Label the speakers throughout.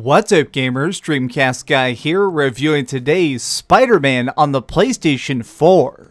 Speaker 1: What's up gamers, Dreamcast Guy here, reviewing today's Spider-Man on the PlayStation 4.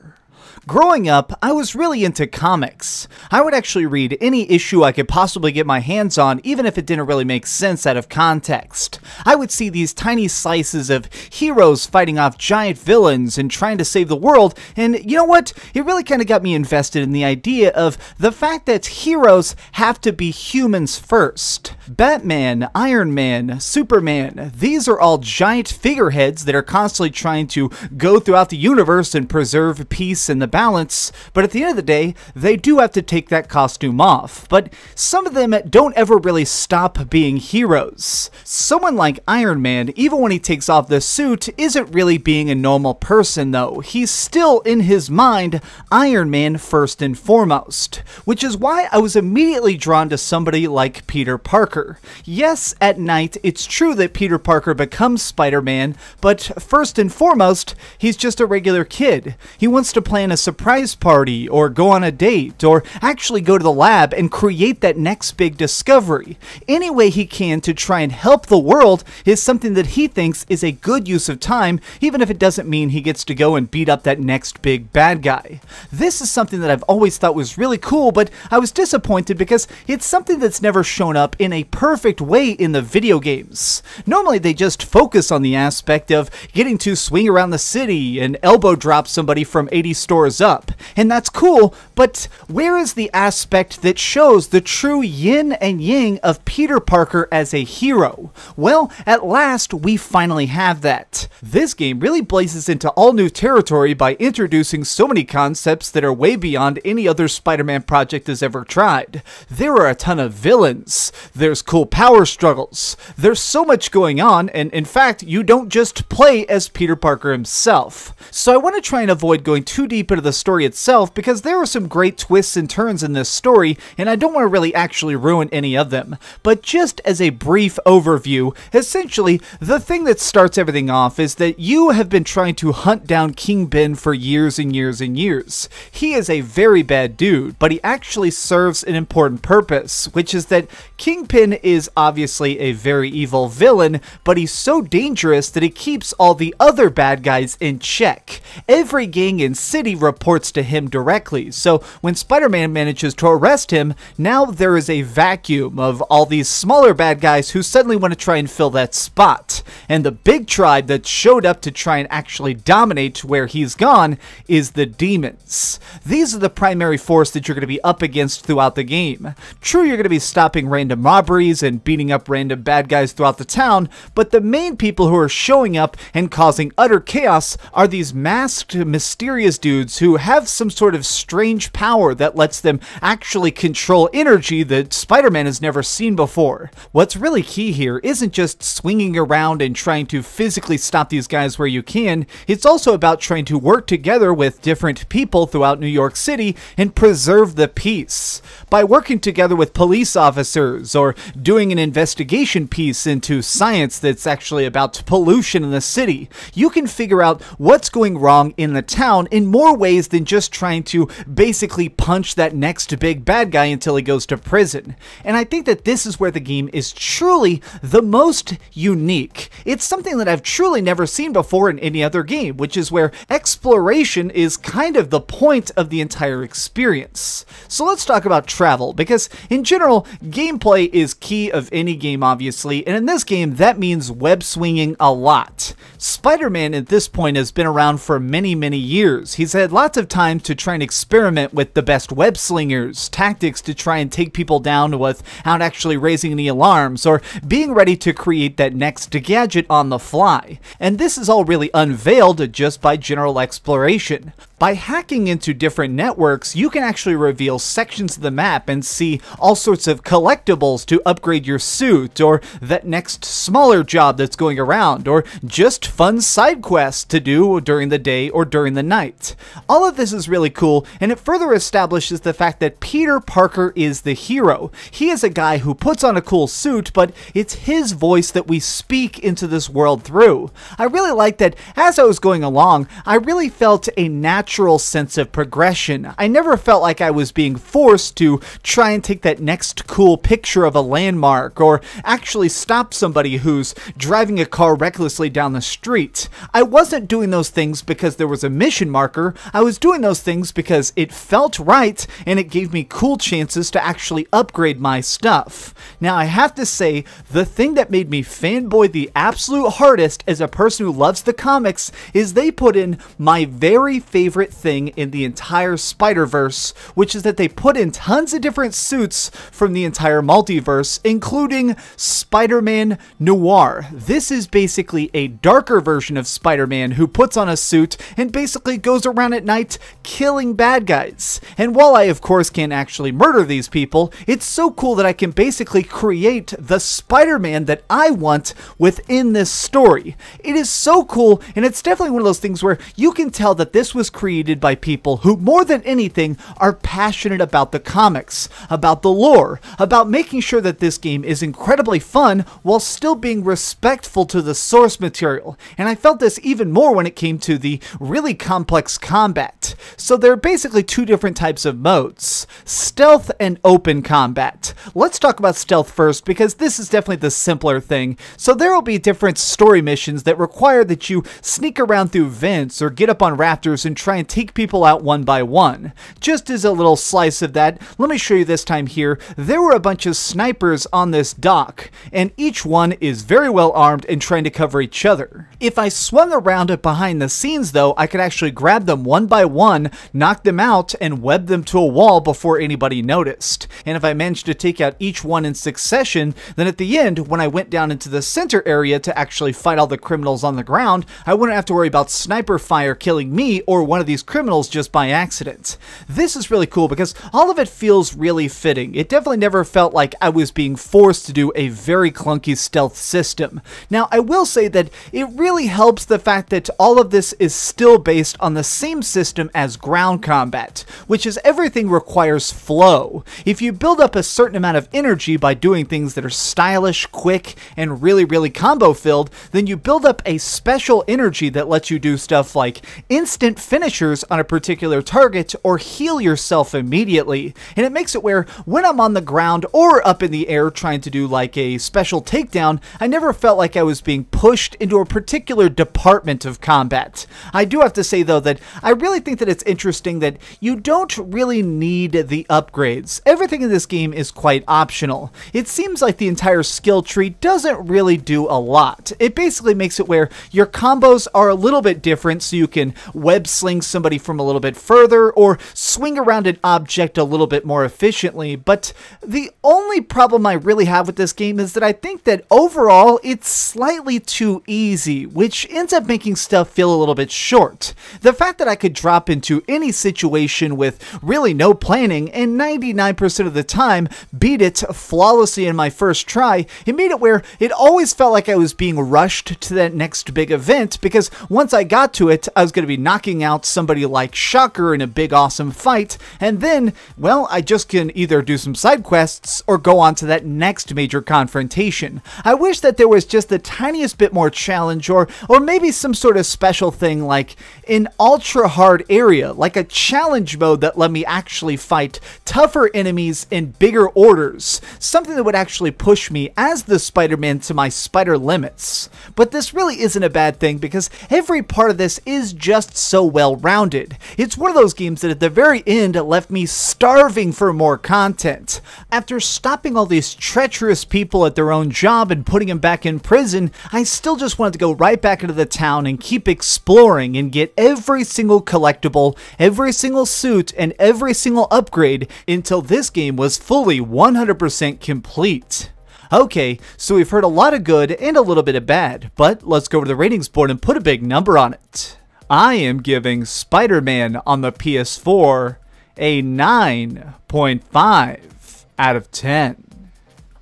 Speaker 1: Growing up, I was really into comics. I would actually read any issue I could possibly get my hands on, even if it didn't really make sense out of context. I would see these tiny slices of heroes fighting off giant villains and trying to save the world, and you know what? It really kind of got me invested in the idea of the fact that heroes have to be humans first. Batman, Iron Man, Superman, these are all giant figureheads that are constantly trying to go throughout the universe and preserve peace and the balance, but at the end of the day, they do have to take that costume off. But some of them don't ever really stop being heroes. Someone like Iron Man, even when he takes off the suit, isn't really being a normal person though. He's still, in his mind, Iron Man first and foremost. Which is why I was immediately drawn to somebody like Peter Parker. Yes, at night, it's true that Peter Parker becomes Spider-Man, but first and foremost, he's just a regular kid. He wants to plan a surprise party, or go on a date, or actually go to the lab and create that next big discovery. Any way he can to try and help the world is something that he thinks is a good use of time, even if it doesn't mean he gets to go and beat up that next big bad guy. This is something that I've always thought was really cool, but I was disappointed because it's something that's never shown up in a perfect way in the video games. Normally they just focus on the aspect of getting to swing around the city and elbow drop somebody from 80 stores up, and that's cool, but where is the aspect that shows the true yin and yang of Peter Parker as a hero? Well, at last we finally have that. This game really blazes into all new territory by introducing so many concepts that are way beyond any other Spider-Man project has ever tried. There are a ton of villains, there's cool power struggles, there's so much going on, and in fact, you don't just play as Peter Parker himself. So I want to try and avoid going too deep into the story itself because there are some great twists and turns in this story, and I don't want to really actually ruin any of them. But just as a brief overview, essentially, the thing that starts everything off is that you have been trying to hunt down King Ben for years and years and years. He is a very bad dude, but he actually serves an important purpose, which is that Kingpin is obviously a very evil villain, but he's so dangerous that he keeps all the other bad guys in check. Every gang and city reports to him directly, so when Spider-Man manages to arrest him, now there is a vacuum of all these smaller bad guys who suddenly want to try and fill that spot. And the big tribe that showed up to try and actually dominate where he's gone is the demons. These are the primary force that you're going to be up against throughout the game. True, you're going to be stopping random robberies and beating up random bad guys throughout the town, but the main people who are showing up and causing utter chaos are these masked, mysterious dudes who have some sort of strange power that lets them actually control energy that Spider-Man has never seen before. What's really key here isn't just swinging around and trying to physically stop these guys where you can, it's also about trying to work together with different people throughout New York City and preserve the peace. By working together with police officers or doing an investigation piece into science that's actually about pollution in the city, you can figure out what's going wrong in the town in more ways than just trying to basically punch that next big bad guy until he goes to prison. And I think that this is where the game is truly the most unique. It's something that I've truly never seen before in any other game, which is where exploration is kind of the point of the entire experience. So let's talk about travel, because in general, gameplay is key of any game obviously, and in this game that means web swinging a lot. Spider-Man at this point has been around for many years. He's had lots of time to try and experiment with the best web slingers, tactics to try and take people down without actually raising any alarms, or being ready to create that next gadget on the fly. And this is all really unveiled just by general exploration. By hacking into different networks, you can actually reveal sections of the map and see all sorts of collectibles to upgrade your suit, or that next smaller job that's going around, or just fun side quests to do during the day or during the night. All of this is really cool, and it further establishes the fact that Peter Parker is the hero. He is a guy who puts on a cool suit, but it's his voice that we speak into this world through. I really like that as I was going along, I really felt a natural natural sense of progression. I never felt like I was being forced to try and take that next cool picture of a landmark or actually stop somebody who's driving a car recklessly down the street. I wasn't doing those things because there was a mission marker. I was doing those things because it felt right and it gave me cool chances to actually upgrade my stuff. Now, I have to say, the thing that made me fanboy the absolute hardest as a person who loves the comics is they put in my very favorite thing in the entire Spider-Verse, which is that they put in tons of different suits from the entire multiverse, including Spider-Man Noir. This is basically a darker version of Spider-Man who puts on a suit and basically goes around at night killing bad guys. And while I of course can't actually murder these people, it's so cool that I can basically create the Spider-Man that I want within this story. It is so cool, and it's definitely one of those things where you can tell that this was created by people who more than anything are passionate about the comics, about the lore, about making sure that this game is incredibly fun while still being respectful to the source material. And I felt this even more when it came to the really complex combat. So there are basically two different types of modes: stealth and open combat. Let's talk about stealth first, because this is definitely the simpler thing. So there will be different story missions that require that you sneak around through vents or get up on raptors and try and take people out one by one. Just as a little slice of that, let me show you this time here. There were a bunch of snipers on this dock, and each one is very well armed and trying to cover each other. If I swung around behind the scenes though, I could actually grab them one by one, knock them out, and web them to a wall before anybody noticed. And if I managed to take out each one in succession, then at the end, when I went down into the center area to actually fight all the criminals on the ground, I wouldn't have to worry about sniper fire killing me or one of these criminals just by accident. This is really cool because all of it feels really fitting. It definitely never felt like I was being forced to do a very clunky stealth system. Now, I will say that it really helps the fact that all of this is still based on the same system as ground combat, which is everything requires flow. If you build up a certain amount of energy by doing things that are stylish, quick, and really combo filled, then you build up a special energy that lets you do stuff like instant finishers on a particular target or heal yourself immediately. And it makes it where when I'm on the ground or up in the air trying to do like a special takedown, I never felt like I was being pushed into a particular department of combat. I do have to say though that I really think that it's interesting that you don't really need the upgrades. Everything in this game is quite optional. It seems like the entire skill tree doesn't really do a lot. It basically makes it where your combos are a little bit different, so you can web sling somebody from a little bit further or swing around an object a little bit more efficiently. But the only problem I really have with this game is that I think that overall it's slightly too easy, which ends up making stuff feel a little bit short. The fact that I could drop into any situation with really no planning and 99% of the time beat it flawlessly in my first try, it made it where it always felt like I was being rushed to that next big event, because once I got to it, I was going to be knocking out somebody like Shocker in a big awesome fight, and then, well, I just can either do some side quests or go on to that next major confrontation. I wish that there was just the tiniest bit more challenge, or maybe some sort of special thing like an ultra hard area, like a challenge mode that let me actually fight tougher enemies in bigger orders, something that would actually push me as the Spider-Man to my spider limits. But this really isn't a bad thing because every part of this is just so well rounded. It's one of those games that at the very end left me starving for more content. After stopping all these treacherous people at their own job and putting them back in prison, I still just wanted to go right back into the town and keep exploring and get every single collectible, every single suit, and every single upgrade until this game was fully 100% complete. Okay, so we've heard a lot of good and a little bit of bad, but let's go to the ratings board and put a big number on it. I am giving Spider-Man on the PS4 a 9.5 out of 10.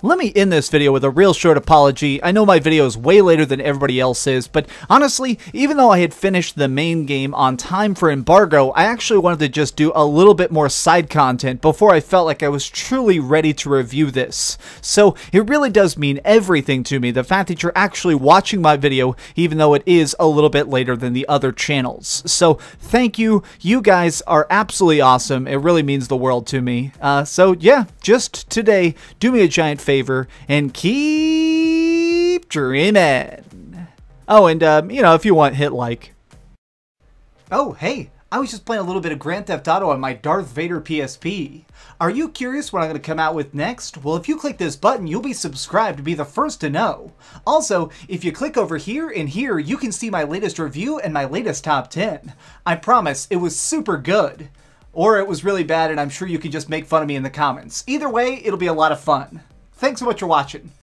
Speaker 1: Let me end this video with a real short apology. I know my video is way later than everybody else's, but honestly, even though I had finished the main game on time for embargo, I actually wanted to just do a little bit more side content before I felt like I was truly ready to review this. So it really does mean everything to me, the fact that you're actually watching my video, even though it is a little bit later than the other channels. So thank you. You guys are absolutely awesome. It really means the world to me. So yeah, just today, do me a giant favor and keep dreaming. Oh, and you know, if you want, hit like. Oh, hey, I was just playing a little bit of Grand Theft Auto on my Darth Vader PSP. Are you curious what I'm going to come out with next? Well, if you click this button, you'll be subscribed to be the first to know. Also, if you click over here and here, you can see my latest review and my latest top 10. I promise, it was super good. Or it was really bad, and I'm sure you can just make fun of me in the comments. Either way, it'll be a lot of fun. Thanks so much for watching.